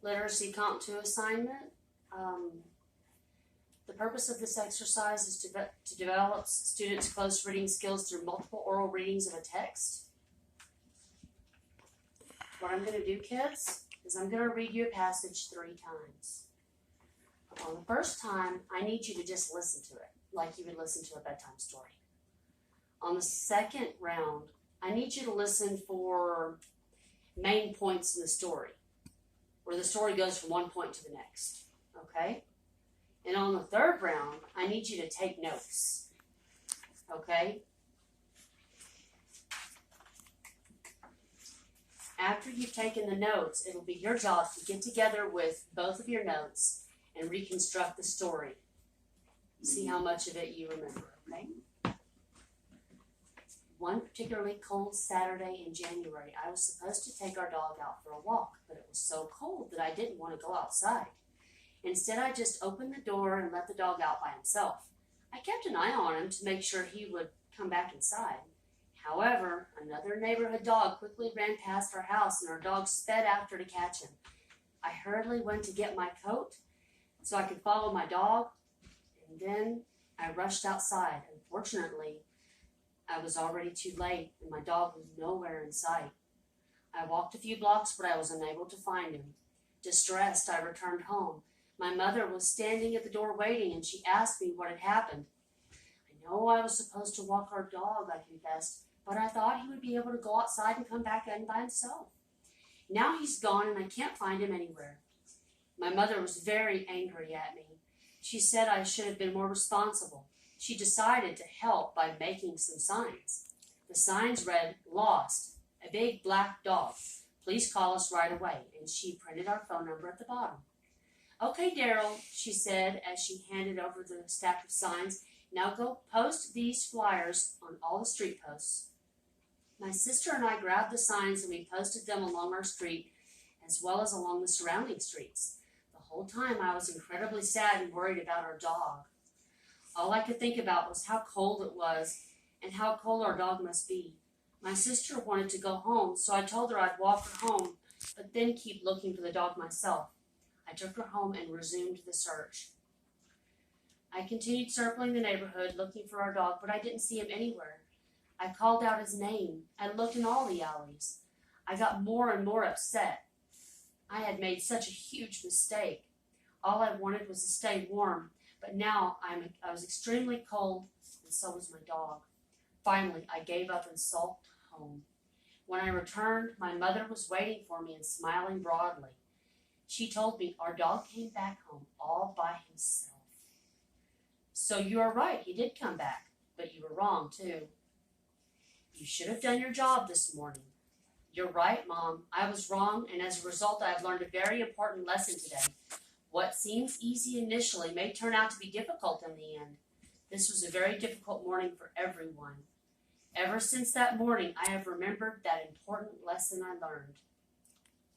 literacy comp 2 assignment. The purpose of this exercise is to develop students' close reading skills through multiple oral readings of a text. What I'm going to do, kids, is I'm going to read you a passage 3 times. On the first time, I need you to just listen to it, like you would listen to a bedtime story. On the second round, I need you to listen for main points in the story, where the story goes from one point to the next, okay? And on the third round, I need you to take notes, okay? After you've taken the notes, it'll be your job to get together with both of your notes and reconstruct the story. See how much of it you remember, okay? One particularly cold Saturday in January, I was supposed to take our dog out for a walk, but it was so cold that I didn't want to go outside. Instead, I just opened the door and let the dog out by himself. I kept an eye on him to make sure he would come back inside. However, another neighborhood dog quickly ran past our house and our dog sped after to catch him. I hurriedly went to get my coat so I could follow my dog, and then I rushed outside. Unfortunately, I was already too late and my dog was nowhere in sight. I walked a few blocks, but I was unable to find him. Distressed, I returned home. My mother was standing at the door waiting, and she asked me what had happened. I know I was supposed to walk our dog, I confessed, but I thought he would be able to go outside and come back in by himself. Now he's gone and I can't find him anywhere. My mother was very angry at me. She said I should have been more responsible. She decided to help by making some signs. The signs read, "Lost, a big black dog. Please call us right away." And she printed our phone number at the bottom. "Okay, Daryl," she said as she handed over the stack of signs. "Now go post these flyers on all the street posts." My sister and I grabbed the signs and we posted them along our street as well as along the surrounding streets. The whole time I was incredibly sad and worried about our dog. All I could think about was how cold it was and how cold our dog must be. My sister wanted to go home, so I told her I'd walk her home, but then keep looking for the dog myself. I took her home and resumed the search. I continued circling the neighborhood looking for our dog, but I didn't see him anywhere. I called out his name. I looked in all the alleys. I got more and more upset. I had made such a huge mistake. All I wanted was to stay warm, but now I was extremely cold, and so was my dog. Finally, I gave up and sulked home. When I returned, my mother was waiting for me and smiling broadly. She told me our dog came back home all by himself. "So you are right, he did come back, but you were wrong too. You should have done your job this morning." "You're right, Mom. I was wrong, and as a result, I have learned a very important lesson today. What seems easy initially may turn out to be difficult in the end. This was a very difficult morning for everyone. Ever since that morning, I have remembered that important lesson I learned."